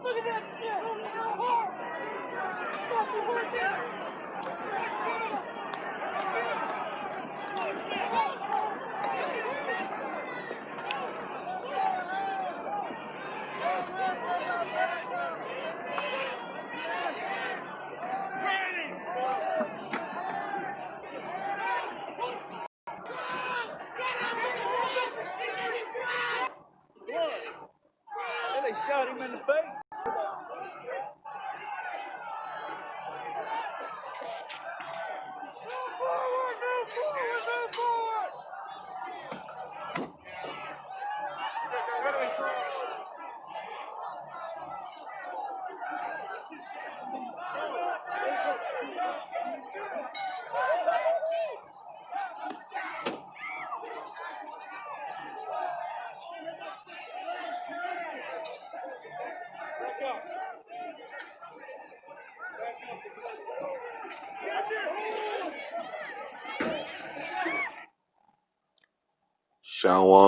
Look at that shit! And they shot him in the face.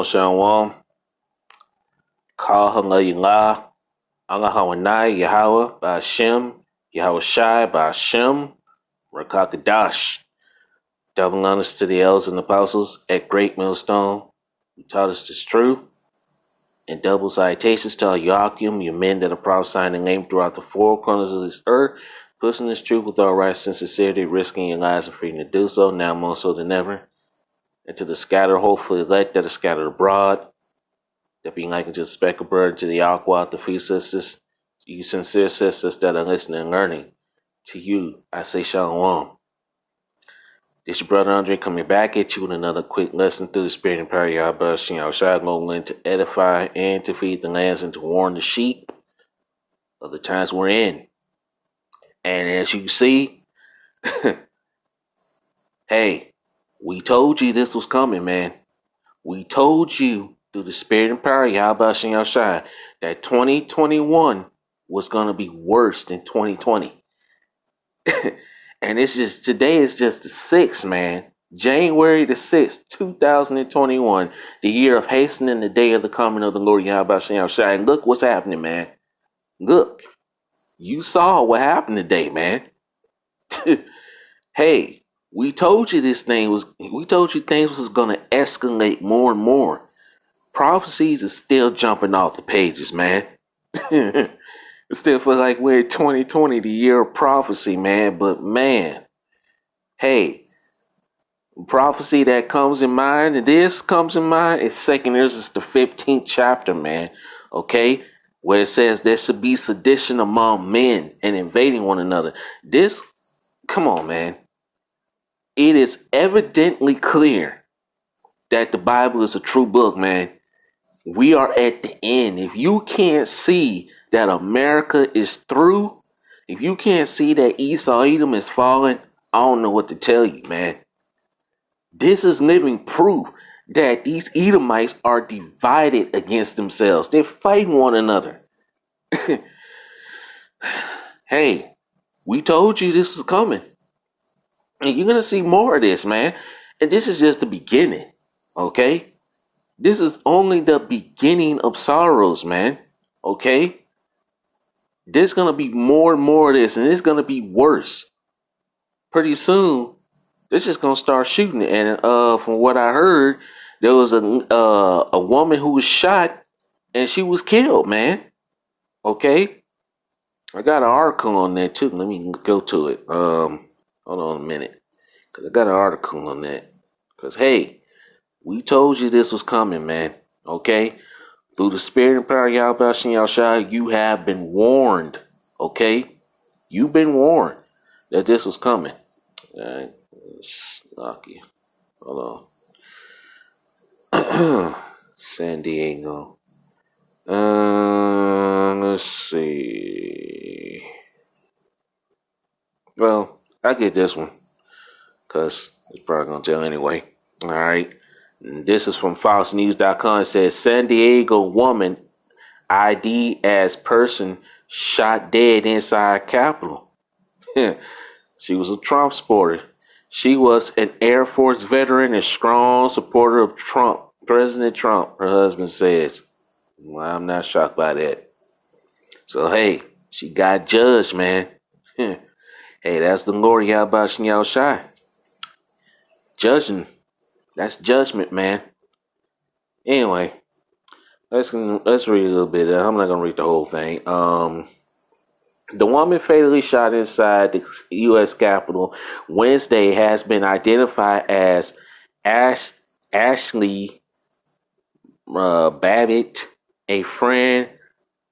Shalom. Call Halayla. Allah Hawanai Yahweh Ba'Shem. Yahweh Shai Ba'Shem. Rakakadash. Double honors to the elders and apostles at Great Millstone who taught us this truth. And double salutations to all Yakim, your men that are prophesying the name throughout the four corners of this earth, pushing this truth with all right and sincerity, risking your lives and freedom to do so, now more so than ever. And to the scattered, hopefully elect that are scattered abroad, that be likened to the speckled bird, to the aqua, the free sisters, to you sincere sisters that are listening and learning. To you, I say shalom. This your brother Andre coming back at you with another quick lesson through the spirit and power of Yahweh, outside modeling to edify and to feed the lambs and to warn the sheep of the times we're in. And as you see, hey, we told you this was coming, man. We told you through the spirit and power of Yahweh outside that 2021 was going to be worse than 2020. And it's just, today is just the 6th, man. January the 6th, 2021, the year of hastening the day of the coming of the Lord Yahweh outside. And look what's happening, man. Look, you saw what happened today, man. Hey, we told you things was going to escalate more and more. Prophecies are still jumping off the pages, man. It still feels like we're in 2020, the year of prophecy, man. But man, hey, prophecy that comes in mind, and this comes in mind, is second years, is the 15th chapter, man. Okay, where it says there should be sedition among men and invading one another. This, come on, man. It is evidently clear that the Bible is a true book, man. We are at the end. If you can't see that America is through, if you can't see that Esau Edom is falling, I don't know what to tell you, man. This is living proof that these Edomites are divided against themselves. They're fighting one another. Hey, we told you this was coming. And you're going to see more of this, man. And this is just the beginning, okay? This is only the beginning of sorrows, man. Okay? There's going to be more and more of this, and it's going to be worse. Pretty soon, they're just going to start shooting. And from what I heard, there was a woman who was shot, and she was killed, man. Okay? I got an article on that, too. Let me go to it. Hold on a minute. Because I got an article on that. Because, hey, we told you this was coming, man. Okay? Through the spirit and power of Yahweh Shai, you have been warned. Okay? You've been warned that this was coming. Alright. Lucky. Hold on. San Diego. Let's see. Well, I get this one. because it's probably gonna tell anyway. All right. This is from FoxNews.com. It says San Diego woman ID as person shot dead inside Capitol. She was a Trump supporter. She was an Air Force veteran and strong supporter of Trump, President Trump, her husband says. Well, I'm not shocked by that. So, hey, she got judged, man. Hey, that's the Lord Yahbashim Yahushai. Judging. That's judgment, man. Anyway, let's read a little bit. I'm not gonna read the whole thing. The woman fatally shot inside the U.S. Capitol Wednesday has been identified as Ashley Babbitt. A friend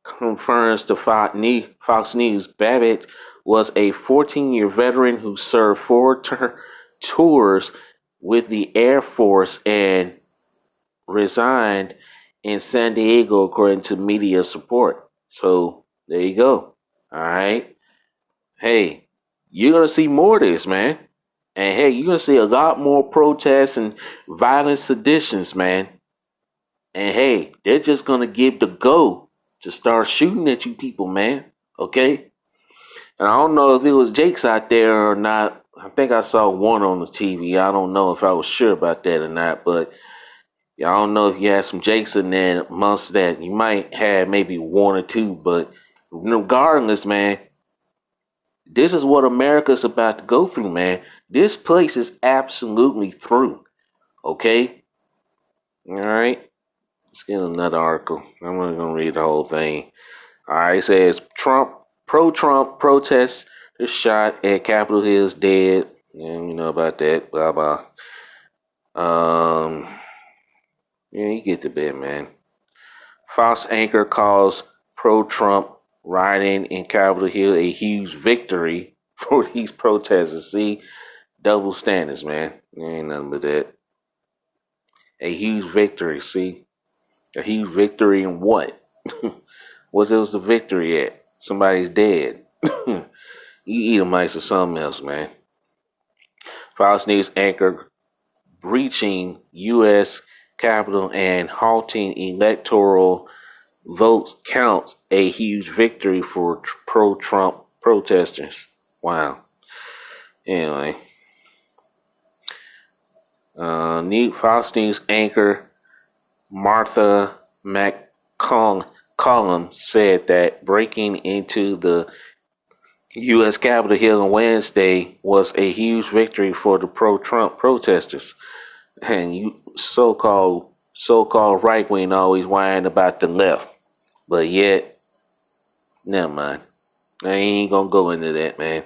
confirms to Fox News. Babbitt was a 14-year veteran who served 4 tours with the Air Force and resigned in San Diego, according to media support. So there you go. All right. Hey, you're gonna see more of this, man. And hey, you're gonna see a lot more protests and violent seditions, man. And hey, they're just gonna give the go to start shooting at you people, man. Okay? And I don't know if it was Jake's out there or not. I think I saw one on the TV. I don't know if I was sure about that or not, but yeah, I don't know if you had some Jakes in there amongst that. You might have maybe one or two, but regardless, man, this is what America's about to go through, man. This place is absolutely through. Okay? All right? Let's get another article. I'm not going to read the whole thing. All right, it says pro-Trump protests is shot at Capitol Hill is dead. Yeah, you know about that. Blah, blah. Yeah, you get the bit, man. Fox anchor calls pro-Trump rioting in Capitol Hill a huge victory for these protesters. See, double standards, man. There ain't nothing but that. A huge victory, see? A huge victory in what? What was the victory at? Somebody's dead. You Edomites or something else, man. Fox News anchor breaching U.S. Capitol and halting electoral votes counts a huge victory for pro-Trump protesters. Wow. Anyway. Fox News anchor Martha McCollum said that breaking into the U.S. Capitol Hill on Wednesday was a huge victory for the pro-Trump protesters. And you so-called right wing always whine about the left, but yet, never mind. I ain't gonna go into that, man.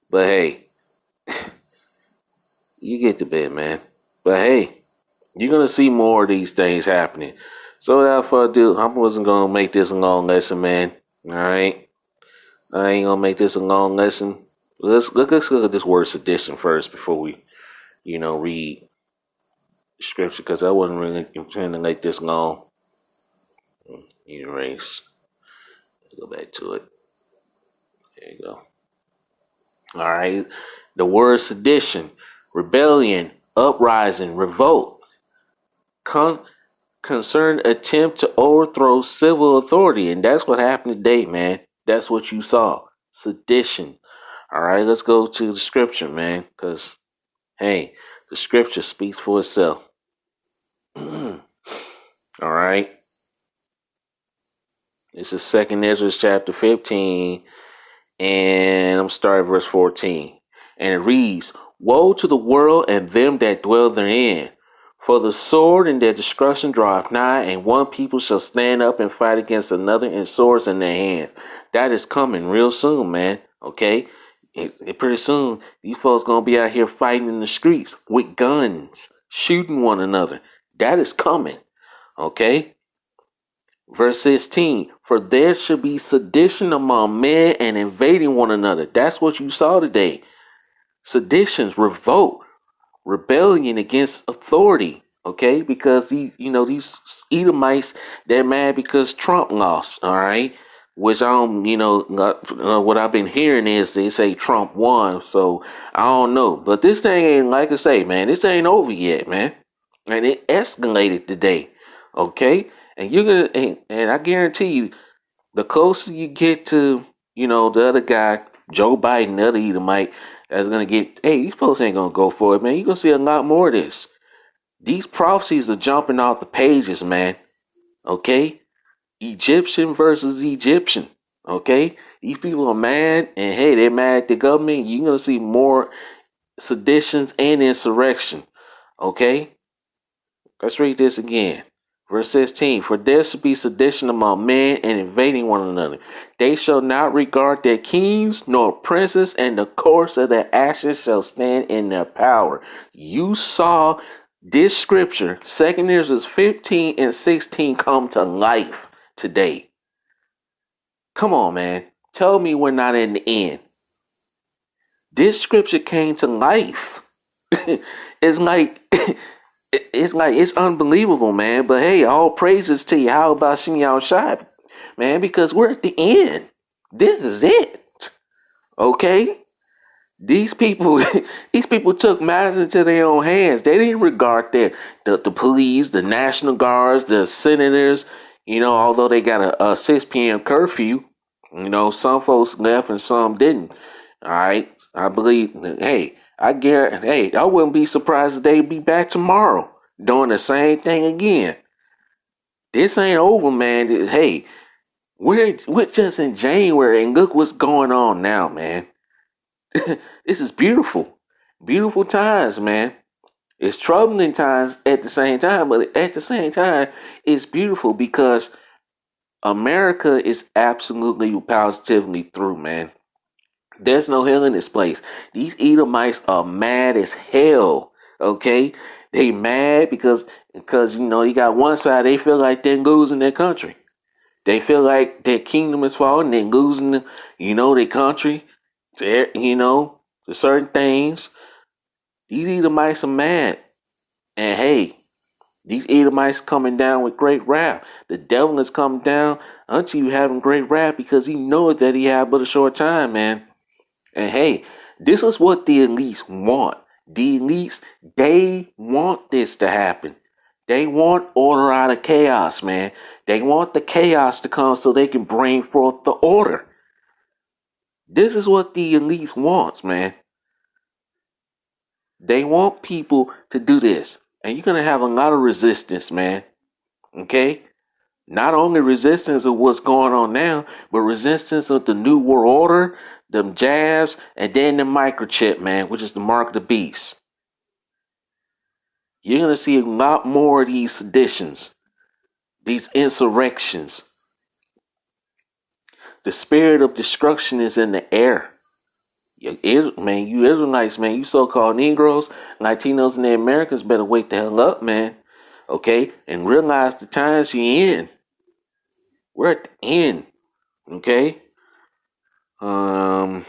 But hey, you get the bit, man. But hey, you're gonna see more of these things happening. So without further ado, I wasn't gonna make this a long lesson, man. All right, I ain't gonna make this a long lesson. Let's look at this word sedition first before we, read scripture, because I wasn't really intending to make this long. Erase. Go back to it. There you go. All right. The word sedition, rebellion, uprising, revolt, concerned attempt to overthrow civil authority. And that's what happened today, man. That's what you saw. Sedition. All right. Let's go to the scripture, man. Because, hey, the scripture speaks for itself. All right. This is 2nd Ezra chapter 15. And I'm starting verse 14. And it reads, Woe to the world and them that dwell therein. For the sword and their destruction draweth nigh, and one people shall stand up and fight against another, and swords in their hands. That is coming real soon, man. Okay? Pretty soon, these folks gonna be out here fighting in the streets with guns, shooting one another. That is coming. Okay? Verse 16, for there should be sedition among men and invading one another. That's what you saw today. Seditions, revolt, rebellion against authority. Okay, because these Edomites, they're mad because Trump lost. All right, which I don't, what I've been hearing is they say Trump won, so I don't know. But this thing ain't, like I say, man, this ain't over yet, man. And it escalated today, okay? And you're gonna, and I guarantee you, the closer you get to, the other guy, Joe Biden, the other Edomite, that's gonna get, hey, these folks ain't gonna go for it, man. You're gonna see a lot more of this. These prophecies are jumping off the pages, man. Okay? Egyptian versus Egyptian. Okay? These people are mad, and hey, they're mad at the government. You're gonna see more seditions and insurrection. Okay? Let's read this again. Verse 16, for there shall be sedition among men and invading one another. They shall not regard their kings nor princes, and the course of their actions shall stand in their power. You saw this scripture, 2 Ezra 15 and 16, come to life today. Come on, man. Tell me we're not in the end. This scripture came to life. It's like it's unbelievable, man. But hey, all praises to you. How about Shem Shai, man? Because we're at the end. This is it. Okay? These people these people took matters into their own hands. They didn't regard the police, the National Guards, the senators, although they got a 6 p.m. curfew. Some folks left and some didn't. All right. I believe, hey, I wouldn't be surprised if they'd be back tomorrow doing the same thing again. This ain't over, man. Hey, we're just in January, and look what's going on now, man. This is beautiful. Beautiful times, man. It's troubling times at the same time, but at the same time, it's beautiful because America is absolutely positively through, man. There's no hell in this place. These Edomites are mad as hell. Okay? They mad because you got one side, they feel like they're losing their country. They feel like their kingdom is falling, they're losing their country to certain things. These Edomites are mad. And hey, these Edomites coming down with great wrath. The devil is coming down unto you having great wrath because he knows that he had but a short time, man. And hey, this is what the elites want. The elites, they want this to happen. They want order out of chaos, man. They want the chaos to come so they can bring forth the order. This is what the elites wants, man. They want people to do this. And you're going to have a lot of resistance, man. Okay? Not only resistance of what's going on now, but resistance of the New World Order, them jabs, and then the microchip, man, which is the mark of the beast. You're going to see a lot more of these seditions, these insurrections. The spirit of destruction is in the air. You Israelites, man, you so-called Negroes, Latinos, and the Americans better wake the hell up, man. Okay? And realize the times you're in. We're at the end. Okay? I'm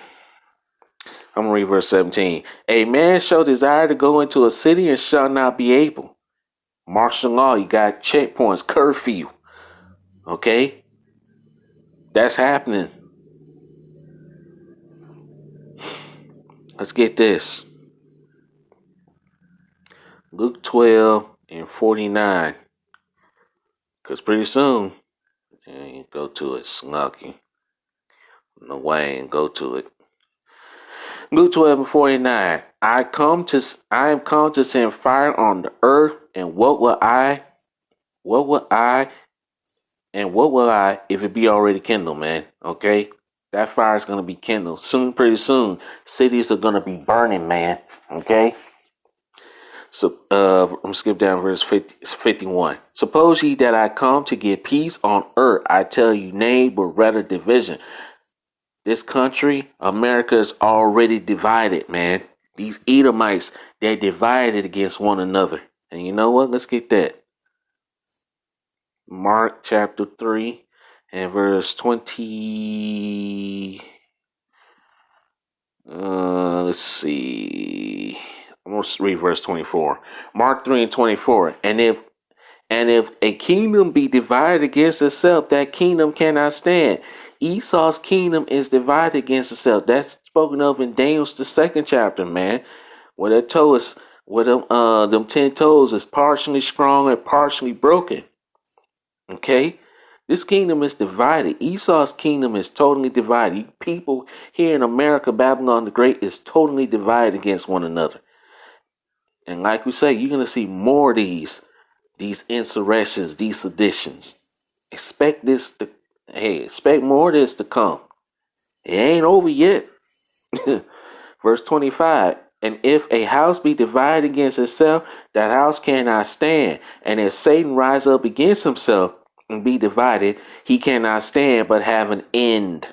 gonna read verse 17. A man shall desire to go into a city and shall not be able. Martial law, you got checkpoints, curfew. Okay? That's happening. Let's get this. Luke 12 and 49. Because pretty soon, go to it, Snuggy. No way, and go to it. Luke 12 and 49. I am come to send fire on the earth, and what will I if it be already kindled, man? Okay? That fire is gonna be kindled. Pretty soon, cities are gonna be burning, man. Okay? So I'm skip down verse 51. Suppose ye that I come to give peace on earth, I tell you, nay, but rather division. This country, America, is already divided, man. These Edomites, they're divided against one another. And you know what? Let's get that. Mark chapter 3 and verse 20. Let's see. I'm going to read verse 24. Mark 3 and 24. And if a kingdom be divided against itself, that kingdom cannot stand. Esau's kingdom is divided against itself. That's spoken of in Daniel's the second chapter, man. Where that toe is, where them 10 toes is partially strong and partially broken. Okay? This kingdom is divided. Esau's kingdom is totally divided. People here in America, Babylon the Great is totally divided against one another. And like we say, you're gonna see more of these insurrections, these seditions. Expect more of this to come. It ain't over yet. Verse 25. And if a house be divided against itself, that house cannot stand. And if Satan rise up against himself and be divided, he cannot stand but have an end.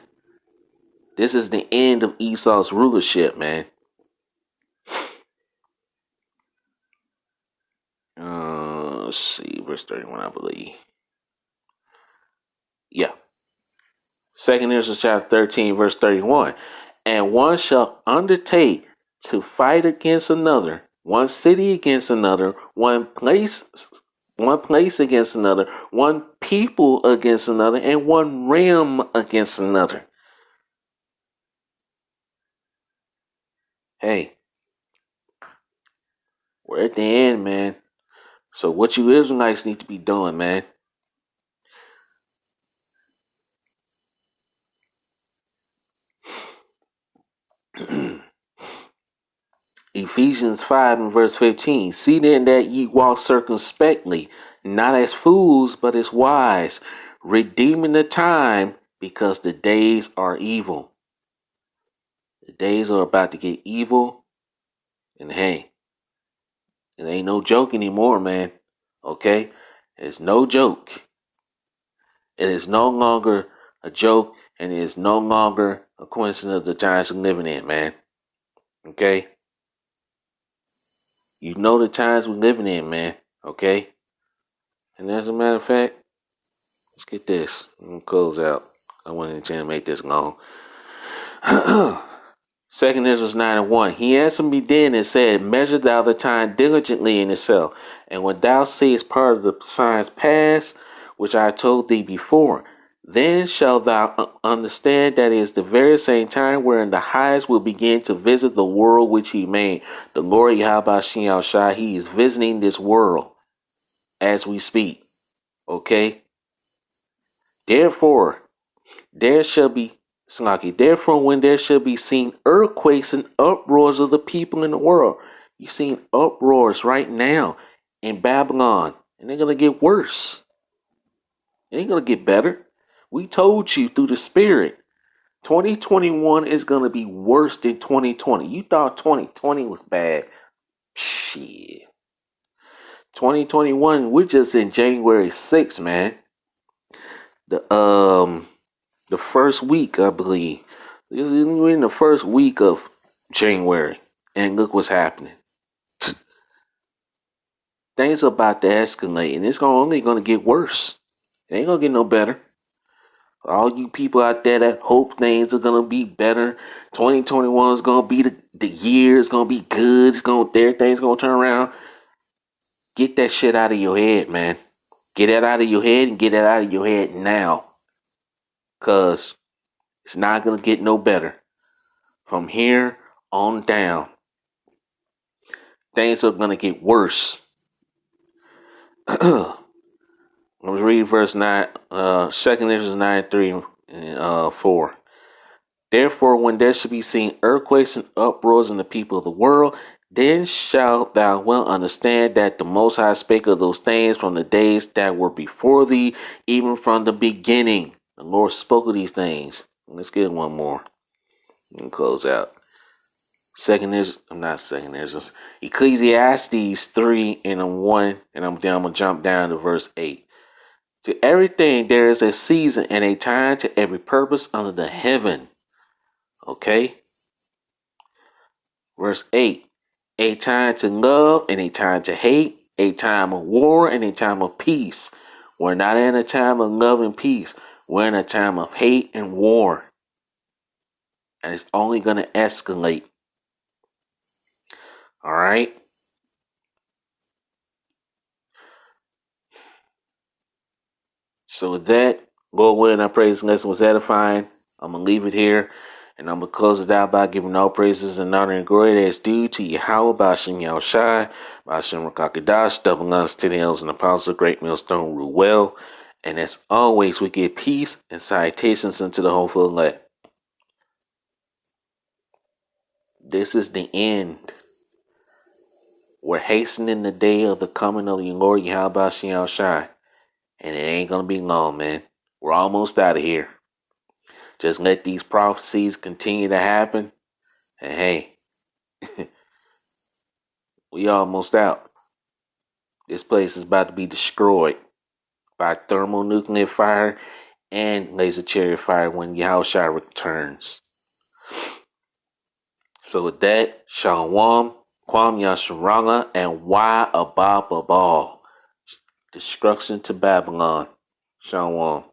This is the end of Esau's rulership, man. Let's see, verse 31, I believe. Yeah. Second Ezra chapter 13, verse 31. And one shall undertake to fight against another, one city against another, one place against another, one people against another, and one realm against another. Hey, we're at the end, man. So what you Israelites need to be doing, man? Ephesians 5 and verse 15. See then that ye walk circumspectly, not as fools, but as wise, redeeming the time, because the days are evil. The days are about to get evil, and hey, it ain't no joke anymore, man. Okay? It's no joke. It is no longer a joke, and it is no longer a coincidence of the times we're living in, man. Okay? You know the times we're living in, man. Okay? And as a matter of fact, let's get this. I'm gonna close out. I wasn't intending to make this long. Second Ezra 9 and 1. He answered me then and said, measure thou the time diligently in itself, and when thou seest part of the signs past, which I told thee before, then shalt thou understand that it is the very same time wherein the highest will begin to visit the world which he made. The Lord Yahweh Shem Shai, he is visiting this world as we speak. Okay? Therefore, there shall be Slaki. Therefore, when there shall be seen earthquakes and uproars of the people in the world, you're seeing uproars right now in Babylon, and they're gonna get worse. It ain't gonna get better. We told you through the Spirit, 2021 is gonna be worse than 2020. You thought 2020 was bad. Shit. 2021, we're just in January 6th, man. The first week, I believe. We're in the first week of January, and look what's happening. Things are about to escalate, and it's only going to get worse. It ain't going to get no better. All you people out there that hope things are going to be better, 2021 is going to be the year, it's going to be good, everything's going to turn around. Get that shit out of your head, man. Get that out of your head and get that out of your head now. Because it's not going to get no better. From here on down, things are going to get worse. I was reading verse 9, 2nd Ezra 9, 3 and 4. Therefore, when there shall be seen earthquakes and uproars in the people of the world, then shalt thou well understand that the Most High spake of those things from the days that were before thee, even from the beginning. The Lord spoke of these things. Let's get one more and close out. Ecclesiastes 3 and 1, and I'm gonna jump down to verse 8. To everything there is a season and a time to every purpose under the heaven. Okay? Verse 8. A time to love and a time to hate, a time of war and a time of peace. We're not in a time of love and peace. We're in a time of hate and war. And it's only going to escalate. All right? So with that, Lord willing, our praise lesson was edifying. I'm gonna leave it here, and I'm gonna close it out by giving all praises and honor and glory that is due to Yahweh, Bashem Yahushai, Bashem Rakakadash, double honors to the elders and apostles, great millstone rule well. And as always, we give peace and salutations unto the hopeful elect. This is the end. We're hastening the day of the coming of the Lord Yahweh Bashem Yahushai. And it ain't gonna be long, man. We're almost out of here. Just let these prophecies continue to happen. And hey, we almost out. This place is about to be destroyed by thermonuclear fire and laser chariot fire when Yahushua returns. So with that, Shalom, Kwam Yasharanga, and Why Abab Abal. Destruction to Babylon. Shalom.